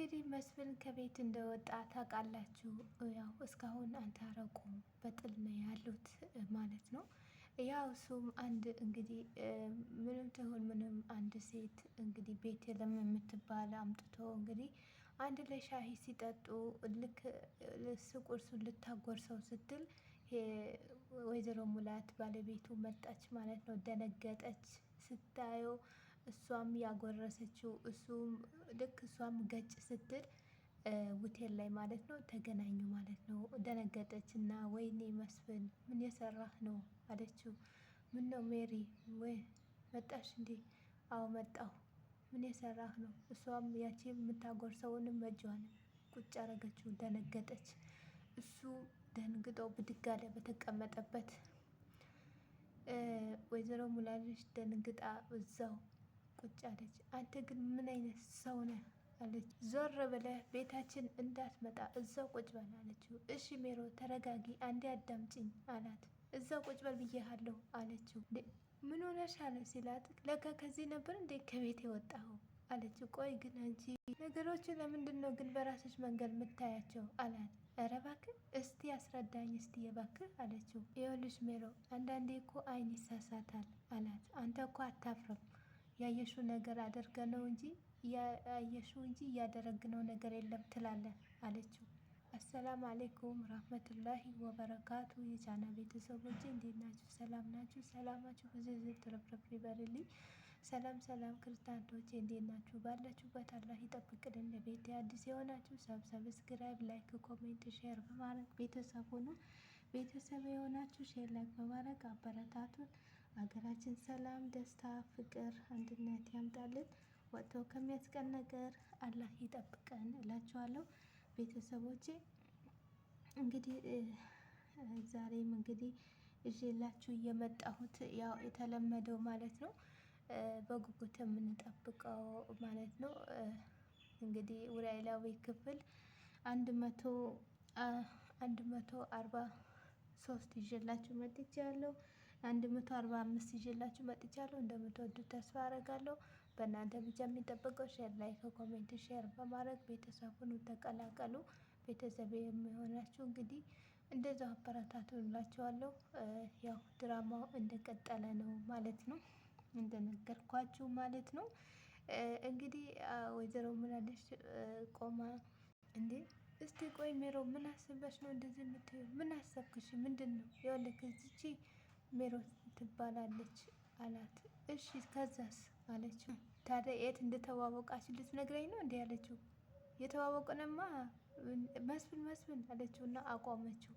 እንግዲህ መስፍን ከቤት እንደወጣ ታውቃላችሁ። ያው እስካሁን አልታረቁም፣ በጥል ነው ያሉት ማለት ነው። ያው እሱም አንድ እንግዲህ ምንም ትሁን ምንም አንድ ሴት እንግዲህ ቤተልሔም የምትባል አምጥቶ እንግዲህ አንድ ላይ ሻሂ ሲጠጡ ልክ እሱ ቁርሱን ልታጎርሰው ስትል ወይዘሮ ሙላት ባለቤቱ መጣች ማለት ነው። ደነገጠች ስታየው፣ እሷም ያጎረሰችው እሱም ልክ እሷም ገጭ ስትል ሆቴል ላይ ማለት ነው ተገናኙ ማለት ነው። ደነገጠች እና ወይኔ መስፍን ምን የሰራህ ነው አለችው። ምን ነው ሜሪ ወይ መጣሽ እንዴ? አዎ መጣሁ። ምን የሰራህ ነው? እሷም ያቺ የምታጎርሰውንም እጇን ቁጭ አረገችው። ደነገጠች። እሱ ደንግጦ ብድግ አለ በተቀመጠበት። ወይዘሮ ሙላልሽ ደንግጣ እዛው ቁጭ አለች። አንተ ግን ምን አይነት ሰው ነህ አለች። ዞር ብለህ ቤታችን እንዳትመጣ እዛው ቁጭ በል አለችው። እሺ ሜሮ ተረጋጊ፣ አንዴ አዳምጪኝ አላት። እዛው ቁጭ በል ብዬሃለሁ አለችው። ምን ሆነሻል ሲላት፣ ለካ ከዚህ ነበር እንዴ ከቤት የወጣኸው አለችው። ቆይ ግን አንቺ ነገሮችን ለምንድን ነው ግን በራስሽ መንገድ የምታያቸው አላት። ኧረ እባክህ እስቲ አስረዳኝ እስቲ እባክህ አለችው። ይኸውልሽ ሜሮ አንዳንዴ እኮ አይን ይሳሳታል አላት። አንተ እኮ አታፍርም? ያየሽው ነገር አድርገ ነው እንጂ ያየሽው እንጂ እያደረግነው ነገር የለም ትላለህ አለችው። አሰላም አሌይኩም ራህመቱላሂ ወበረካቱ የቻና ቤተሰቦች እንዴት ናችሁ? ሰላም ናችሁ? ሰላማችሁ ብዙ ትርፍርፍ ይበልልኝ። ሰላም ሰላም ክርስቲያኖች እንዴት ናችሁ? ባላችሁበት አላህ ይጠብቅልን። ለቤት አዲስ የሆናችሁ ሰብስክራይብ፣ ላይክ፣ ኮሜንት፣ ሼር በማድረግ ቤተሰብ ሁኑ። ቤተሰብ የሆናችሁ ሼር ላይክ በማድረግ አበረታቱን። ሀገራችን ሰላም፣ ደስታ፣ ፍቅር፣ አንድነት ያምጣልን። ወጥቶ ከሚያስቀን ነገር አላህ ይጠብቀን እላችኋለሁ። ቤተሰቦቼ እንግዲህ ዛሬም እንግዲህ ይዤላችሁ የመጣሁት ያው የተለመደው ማለት ነው በጉጉት የምንጠብቀው ማለት ነው እንግዲህ ኖላዊ ክፍል 143 ይዤላችሁ መጥቻለሁ። 145 ይዤላችሁ መጥቻለሁ። እንደምትወዱት ተስፋ አደርጋለሁ። በእናንተ ብቻ የሚጠበቀው ሼር፣ ላይክ፣ ኮሜንት፣ ሼር በማድረግ ቤተሰቡን ተቀላቀሉ። ቤተሰብ የሚሆናችሁ እንግዲህ እንደዛው አበረታቱ እላችኋለሁ። ያው ድራማው እንደቀጠለ ነው ማለት ነው፣ እንደነገርኳችሁ ማለት ነው። እንግዲህ ወይዘሮ ሙላልሽ ቆማ እንዴ እስቲ ቆይ ሜሮ ምን አስበሽ ነው እንደዚህ የምትይው? ምን አሰብክሽ? ምንድን ነው? ይኸውልህ እዚች ሜሮ ትባላለች አላት። እሺ ከዛስ አለችው። ታዲያ የት እንደተዋወቃችሁ ልትነግረኝ ነው እንዲህ አለችው። የተዋወቅንማ መስፍን መስፍን አለችው እና አቆመችው።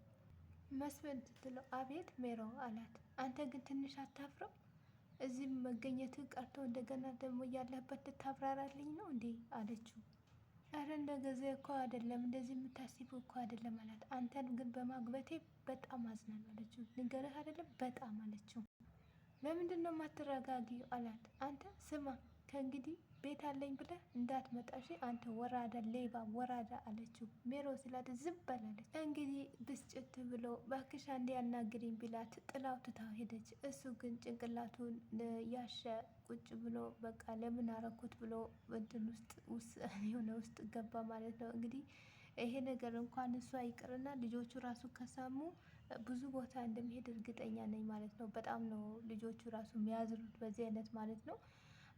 መስፍን ስትለው አቤት ሜሮ አላት። አንተ ግን ትንሽ አታፍርም? እዚህም መገኘት ቀርቶ እንደገና ደግሞ ያለህበት ልታብራራልኝ ነው እንዴ አለችው። አረ እንደገዜ እኮ አይደለም፣ እንደዚህ የምታስቡ እኮ አይደለም አላት። አንተን ግን በማግበቴ በጣም አዝናለሁ አለችው። ንገርህ አይደለም በጣም አለችው። ለምንድን ነው የማትረጋጊው አላት። አንተ ስማ ከእንግዲህ ቤት አለኝ ብለህ እንዳትመጣሽ አንተ ወራዳ ሌባ ወራዳ አለችው። ሜሮ ስላት ዝም በላለች። እንግዲህ ብስጭት ብሎ እባክሽ አንዴ ያናግሪኝ ቢላት ጥላው ትታው ሄደች። እሱ ግን ጭንቅላቱን ያሸ ቁጭ ብሎ በቃ ለምን አረኩት ብሎ እንትን ውስጥ የሆነ ውስጥ ገባ ማለት ነው። እንግዲህ ይሄ ነገር እንኳን እሷ ይቅርና ልጆቹ ራሱ ከሰሙ ብዙ ቦታ እንደሚሄድ እርግጠኛ ነኝ ማለት ነው። በጣም ነው ልጆቹ ራሱ የሚያዝኑት በዚህ አይነት ማለት ነው።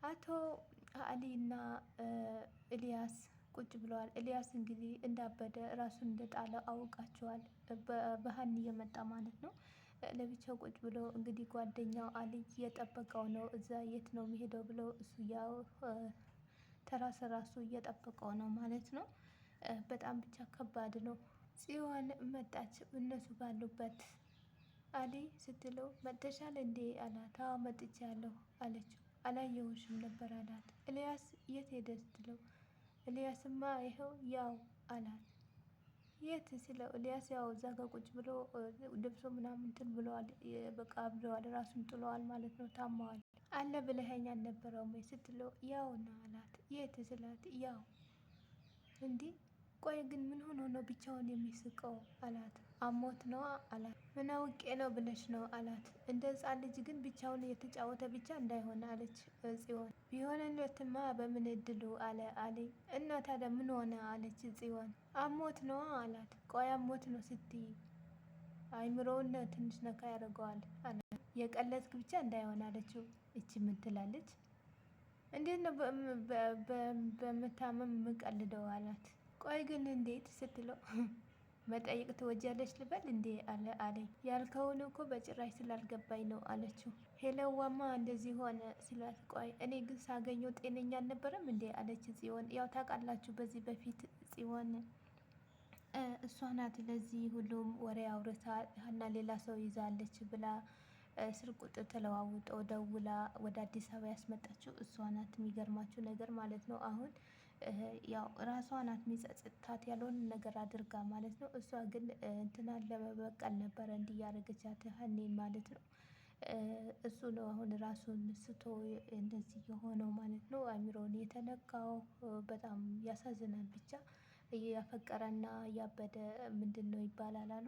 አቶ አሊ እና ኤልያስ ቁጭ ብለዋል። ኤልያስ እንግዲህ እንዳበደ ራሱን እንደጣለ አውቃቸዋል። በሀኒ እየመጣ ማለት ነው። ለብቻው ቁጭ ብሎ እንግዲህ ጓደኛው አሊ እየጠበቀው ነው። እዛ የት ነው የሚሄደው ብሎ እሱ ያው ተራስ ራሱ እየጠበቀው ነው ማለት ነው። በጣም ብቻ ከባድ ነው። ጽዮን መጣች እነሱ ባሉበት። አሊ ስትለው መጥተሻል እንዴ አላት። አዎ መጥቻለሁ አለችው። አላየሁሽም ነበር አላት። ኤልያስ የት ሄደ ስትለው ኤልያስማ ይኸው ያው አላት። የት ሲለው ኤልያስ ያው እዛ ጋር ቁጭ ብሎ ልብሱ ምናምን እንትን ብለዋል፣ በቃ አብደዋል፣ ራሱን ጥለዋል ማለት ነው፣ ታማዋል። አለ ብለኸኝ አልነበረውም ወይ ስትለው ያው ነው አላት። የት ስላት ያው እንዲህ ቆይ ግን ምን ሆኖ ነው ብቻውን የሚስቀው አላት። አሞት ነዋ አላት። ምን አውቄ ነው ብለሽ ነው አላት። እንደ ሕፃን ልጅ ግን ብቻውን እየተጫወተ ብቻ እንዳይሆን አለች ጽዮን። ቢሆንለትማ በምን እድሉ አለ አሊ። እና ታዲያ ምን ሆነ አለች ጽዮን። አሞት ነዋ አላት። ቆይ አሞት ነው ስትይ አይምሮውን ትንሽ ነካ ያደርገዋል አለ። የቀለድክ ብቻ እንዳይሆን አለችው። እቺ ምን ትላለች? እንዴት ነው በመታመም የምቀልደው አላት። ቆይ ግን እንዴት ስትለው መጠየቅ ትወጃለች ልበል እንዴ አለ አለኝ። ያልከውን እኮ በጭራሽ ስላልገባኝ ነው አለችው። ሄለዋማ እንደዚህ ሆነ ስላት፣ ቆይ እኔ ግን ሳገኘው ጤነኛ አልነበረም እንዴ አለች ጽዮን። ያው ታውቃላችሁ በዚህ በፊት ጽዮን እሷ ናት ለዚህ ሁሉም ወሬ አውርታ ሀና ሌላ ሰው ይዛለች ብላ ስልክ ቁጥር ተለዋውጠው ደውላ ወደ አዲስ አበባ ያስመጣችው እሷ ናት። የሚገርማችሁ ነገር ማለት ነው አሁን ያው ራሷ ናት የሚጸጽታት ያልሆነ ነገር አድርጋ ማለት ነው። እሷ ግን እንትናን ለመበቀል ነበረ እንዲህ ያደረገቻት ሀኔን ማለት ነው። እሱ ነው አሁን ራሱን ስቶ እንደዚህ የሆነው ማለት ነው። አእምሮን የተነካው በጣም ያሳዝናል። ብቻ እያፈቀረና እያበደ ምንድን ነው ይባላል አሉ።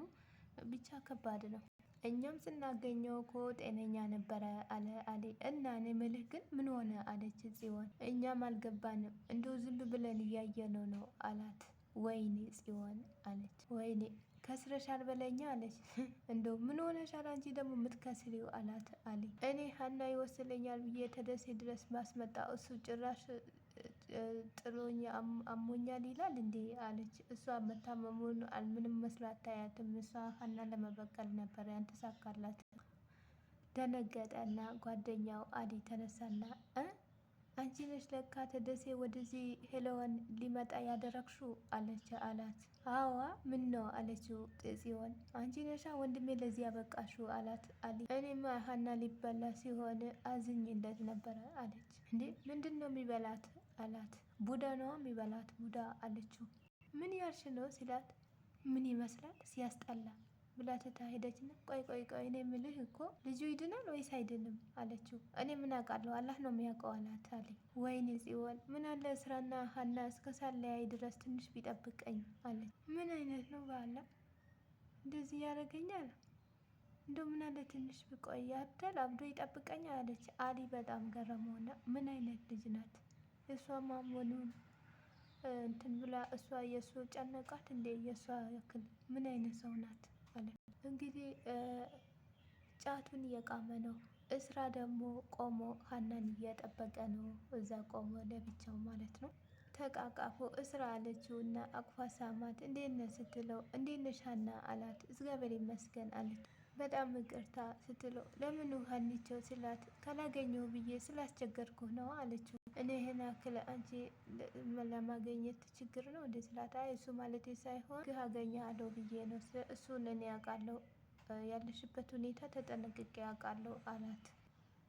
ብቻ ከባድ ነው። እኛም ስናገኘው እኮ ጤነኛ ነበረ አለ አሊ። እና እኔ ምልህ ግን ምን ሆነ አለች ጽዮን። እኛም አልገባንም እንደው ዝም ብለን እያየነው ነው አላት። ወይኔ ጽዮን አለች። ወይኔ ከስረሻል በለኛ አለች። እንደው ምን ሆነሻል አንቺ ደግሞ የምትከስሪው አላት አሊ። እኔ ሀና ይወስለኛል ብዬ ተደሴ ድረስ ማስመጣ እሱ ጭራሽ ጥሎኝ አሞኛል ይላል እንዴ አለች። እሷ መታመሙን ምንም መስሎ አታያትም። እሷ ሀናን ለመበቀል ነበር ያልተሳካላት። ደነገጠና ጓደኛው አሊ ተነሳና አንቺ ነሽ ለካ ተደሴ ወደዚህ ሄለዋን ሊመጣ ያደረግሹ አለች አላት። አዋ ምን ነው አለችው ጽዮን። አንቺ ነሻ ወንድሜ ለዚህ ያበቃሹ አላት አሊ። እኔማ ሀና ሊበላ ሲሆን አዝኝለት ነበረ አለች። እንዴ ምንድን ነው የሚበላት አላት። ቡዳ ነዋ የሚበላት ቡዳ አለችው። ምን ያልሽ ነው ሲላት ምን ይመስላል ሲያስጠላ ብላ ትታ ሄደችና ቆይ እኔ ምልህ እኮ ልጁ ይድናል ወይስ አይድንም አለችው። እኔ ምን አውቃለሁ አላህ ነው የሚያውቀው አላት አለ። ወይኔ ጽዮን ምን አለ ስራና ሀና እስከ ሳለያይ ድረስ ትንሽ ቢጠብቀኝ አለች። ምን አይነት ነው በአላ እንደዚህ ያደርገኛል? እንደው ምን አለ ትንሽ ብቆይ ያብዳል አብዶ ይጠብቀኛል አለች። አሊ በጣም ገረመውና ምን አይነት ልጅ ናት የእሷ ማሞኑን እንትን ብላ እሷ የእሱ ጨነቃት እንዴ? የእሷ ያክል ምን አይነት ሰው ናት አለ። እንግዲህ ጫቱን እየቃመ ነው። እስራ ደግሞ ቆሞ ሀናን እየጠበቀ ነው። እዛ ቆሞ ለብቻው ማለት ነው። ተቃቃፉ። እስራ አለችው እና አቅፋ ሳማት። እንዴት ነህ ስትለው እንዴት ነሽ ሀና አላት። እግዚአብሔር ይመስገን አለች። በጣም ይቅርታ ስትለው ለምኑ ሀኒቸው ስላት ካላገኘው ብዬ ስላስቸገርኩህ ነው አለችው። እኔ ይሄን ያክል አንቺ ለማገኘት ችግር ነው እንዴ ስላት፣ አይ እሱ ማለት ሳይሆን ግህ አገኘሃለሁ ብዬ ነው። እሱን እኔ ያውቃለሁ ያለሽበት ሁኔታ ተጠንቅቄ ያውቃለሁ አላት።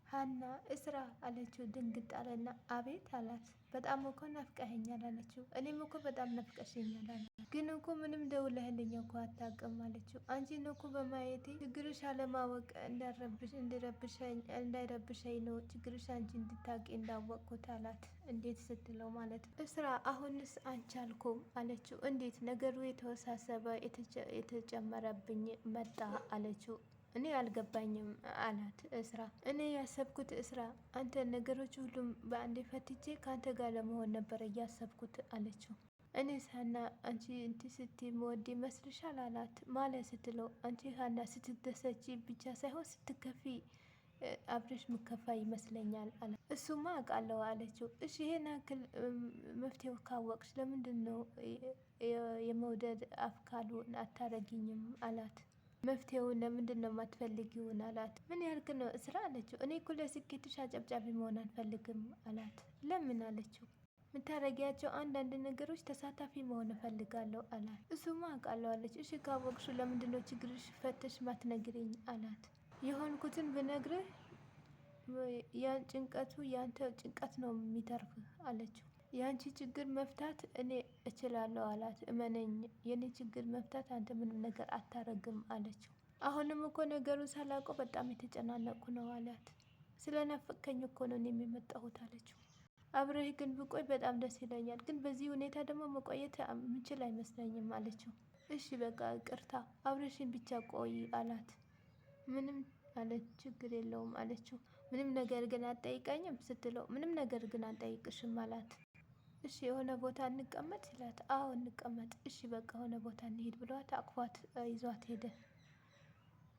ሀና እስራ አለችው። ድንግጥ አለና አቤት አላት። በጣም እኮ ናፍቀኸኛል አለችው። እኔም እኮ በጣም ናፍቀሽኛል አለ። ግን እኮ ምንም ደውለህልኝ እኮ አታውቅም አለችው። አንቺን እኮ በማየቴ ችግርሽ አለማወቅ እንዳይረብሸኝ ነው ችግርሽ አንቺ እንድታውቂ እንዳወቅኩት አላት። እንዴት ስትለው ማለት ነው። እስራ አሁንስ አንቻልኩም አለችው። እንዴት ነገሩ የተወሳሰበ የተጨመረብኝ መጣ አለችው። እኔ አልገባኝም አላት። እስራ እኔ ያሰብኩት እስራ አንተ ነገሮች ሁሉም በአንዴ ፈትቼ ከአንተ ጋር ለመሆን ነበር እያሰብኩት አለችው። እኔ ሀና አንቺ እንትን ስትይ መወድ ይመስልሻል አላት። ማለት ስትለው አንቺ ሀና ስትደሰቺ ብቻ ሳይሆን ስትከፊ አብረሽ ምከፋ ይመስለኛል አላት። እሱማ አውቃለሁ አለችው። እሺ ይሄን ያክል መፍትሄው ካወቅሽ ለምንድን ነው የመውደድ አፍካሉን አታረጊኝም አላት። መፍትሄውን ለምንድን ነው የማትፈልጊውን አላት። ምን ያልክ ነው እስራ አለችው። እኔ እኮ ለስኬትሽ አጨብጫቢ መሆን አልፈልግም አላት። ለምን አለችው። የምታረጊያቸው አንዳንድ ነገሮች ተሳታፊ መሆን እፈልጋለሁ አላት። እሱማ አውቃለሁ አለች። እሺ ካወቅሽው ለምንድን ነው ችግርሽ ፈተሽ ማትነግሪኝ አላት። የሆንኩትን ብነግርህ ያን ጭንቀቱ ያንተ ጭንቀት ነው የሚተርፍህ አለችው። የአንቺ ችግር መፍታት እኔ እችላለሁ አላት። እመነኝ የኔ ችግር መፍታት አንተ ምንም ነገር አታረግም አለችው። አሁንም እኮ ነገሩን ሳላውቀው በጣም የተጨናነቅኩ ነው አላት። ስለናፈቀኝ እኮ ነው የሚመጣሁት አለችው። አብረህ ግን ብቆይ በጣም ደስ ይለኛል፣ ግን በዚህ ሁኔታ ደግሞ መቆየት የምችል አይመስለኝም አለችው። እሺ በቃ ይቅርታ አብረሽኝ ብቻ ቆይ አላት። ምንም አለች፣ ችግር የለውም አለችው። ምንም ነገር ግን አትጠይቀኝም ስትለው ምንም ነገር ግን አልጠይቅሽም አላት። እሺ የሆነ ቦታ እንቀመጥ ሲላት አዎ እንቀመጥ፣ እሺ በቃ የሆነ ቦታ እንሄድ ብሏት አቅፏት ይዟት ሄደ።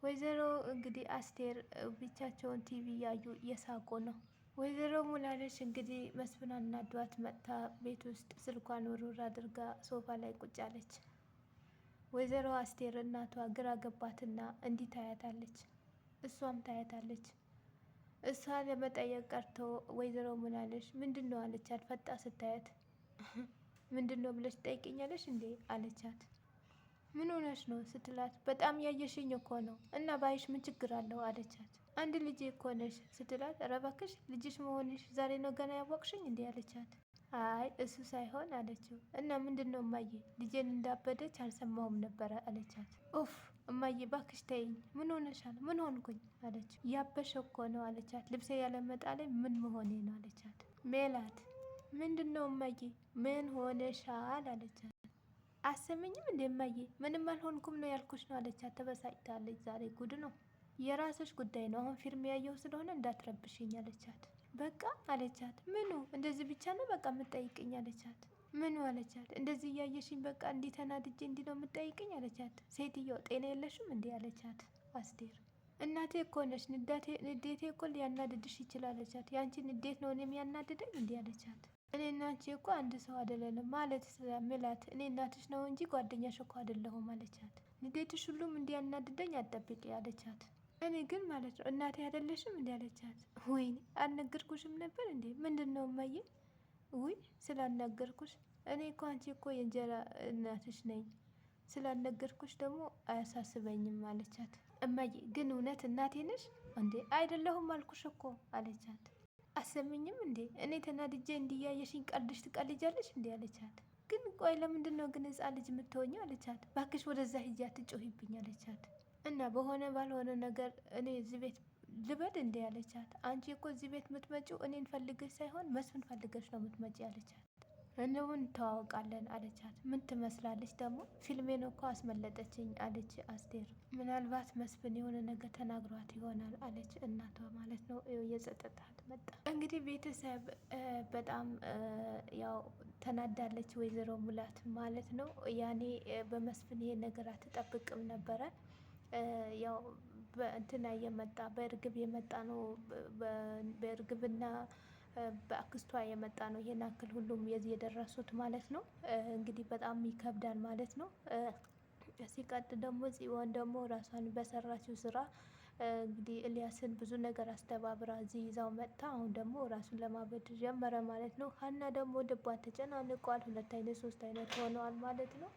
ወይዘሮ እንግዲህ አስቴር ብቻቸውን ቲቪ እያዩ እየሳቁ ነው። ወይዘሮ ሙላለች እንግዲህ መስፍን አናዷት መጥታ ቤት ውስጥ ስልኳን ውርውር አድርጋ ሶፋ ላይ ቁጭ አለች። ወይዘሮ አስቴር እናቷ ግራ ገባትና እንዲህ ታያታለች፣ እሷም ታያታለች። እሷ ለመጠየቅ ቀርቶ ወይዘሮ ሙላለች ምንድን ነው አለቻት። ፈጣ ስታያት ምንድን ነው ብለሽ ትጠይቅኛለሽ እንዴ አለቻት። ምን ሆነሽ ነው ስትላት በጣም ያየሽኝ እኮ ነው እና ባይሽ ምን ችግር አለው አለቻት። አንድ ልጅ እኮ ነሽ ስትላት ኧረ እባክሽ ልጅሽ መሆንሽ ዛሬ ነው ገና ያወቅሽኝ እንዴ አለቻት። አይ እሱ ሳይሆን አለችው። እና ምንድን ነው እማዬ ልጄን እንዳበደች አልሰማሁም ነበረ አለቻት። ኡፍ እማዬ እባክሽ ተይኝ፣ ምን ሆነሻል? ምን ሆንኩኝ አለች። ያበሸ እኮ ነው አለቻት። ልብሴ ያለመጣሌ ምን መሆኔ ነው አለቻት። ሜላት ምንድን ነው እማዬ ምን ሆነሻል አለቻት። አሰምኝም እንዴ እማዬ ምንም አልሆንኩም ነው ያልኩሽ ነው አለቻት። ተበሳጭታለች። ዛሬ ጉድ ነው። የራስሽ ጉዳይ ነው፣ አሁን ፊልም ያየው ስለሆነ እንዳትረብሽኝ አለቻት። በቃ አለቻት። ምኑ እንደዚህ ብቻ ነው በቃ የምትጠይቅኝ አለቻት። ምኑ አለቻት። እንደዚህ እያየሽኝ በቃ እንዲህ ተናድጄ እንዲህ ነው የምትጠይቅኝ አለቻት። ሴትዮ ጤና የለሽም እንዲህ አለቻት። አስቴር እናቴ እኮ ነሽ፣ ንዴቴ እኮ ሊያናድድሽ ይችላል አለቻት። ያንቺ ንዴት ነው እኔም ያናድደኝ እንዲህ አለቻት። እኔ እና አንቺ እኮ አንድ ሰው አይደለንም ማለት ሜላት፣ እኔ እናትሽ ነው እንጂ ጓደኛሽ እኮ አይደለሁም አለቻት። ንዴትሽ ሁሉም እንዲያናድደኝ አትጠብቂ አለቻት። እኔ ግን ማለት ነው እናቴ አይደለሽም እንዲ አለቻት። ወይኔ አልነገርኩሽም ነበር እንዴ? ምንድን ነው እማዬ? ውይ ስላልነገርኩሽ፣ እኔ እኮ አንቺ እኮ የእንጀራ እናትሽ ነኝ፣ ስላልነገርኩሽ ደግሞ አያሳስበኝም አለቻት። እማዬ ግን እውነት እናቴ ነሽ እንዴ? አይደለሁም አልኩሽ እኮ አለቻት። አሰምኝም እንዴ? እኔ ተናድጄ እንዲያየሽኝ ቀልድሽ ትቀልጃለሽ እንዴ አለቻት። ግን ቆይ ለምንድን ነው ግን ህፃን ልጅ የምትሆኘው አለቻት። ባክሽ ወደዛ ሂጂ አትጮሂብኝ አለቻት። እና በሆነ ባልሆነ ነገር እኔ እዚህ ቤት ልበድ እንዴ አለቻት። አንቺ እኮ እዚህ ቤት የምትመጪው እኔን ፈልገሽ ሳይሆን መስፍን ፈልገሽ ነው የምትመጪ አለቻት። እንውን እንተዋወቃለን አለቻት። ምን ትመስላለች ደግሞ ፊልሜን እኮ አስመለጠችኝ አለች አስቴር። ምናልባት መስፍን የሆነ ነገር ተናግሯት ይሆናል አለች እናቷ ማለት ነው። የጸጥታት መጣ እንግዲህ ቤተሰብ በጣም ያው ተናዳለች ወይዘሮ ሙላት ማለት ነው። ያኔ በመስፍን ይሄን ነገር አትጠብቅም ነበረ። ያው በእንትና የመጣ በእርግብ የመጣ ነው። በእርግብና በአክስቷ የመጣ ነው። ይሄን ያክል ሁሉም የዚህ የደረሱት ማለት ነው። እንግዲህ በጣም ይከብዳል ማለት ነው። ሲቀጥል ደግሞ ጽዮን ደግሞ ራሷን በሰራችው ስራ እንግዲህ ኤልያስን ብዙ ነገር አስተባብራ እዚህ ይዛው መጥታ አሁን ደግሞ ራሱን ለማበድ ጀመረ ማለት ነው። ሀና ደግሞ ልቧን ተጨናንቋል። 2 አይነት 3 አይነት ሆነዋል ማለት ነው።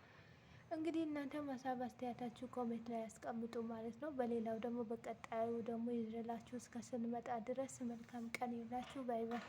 እንግዲህ እናንተም ሀሳብ አስተያየታችሁ ኮሜንት ላይ ያስቀምጡ ማለት ነው። በሌላው ደግሞ በቀጣዩ ደግሞ ይዤላችሁ እስከ ስንመጣ ድረስ መልካም ቀን ይሁንላችሁ። ባይ ባይ።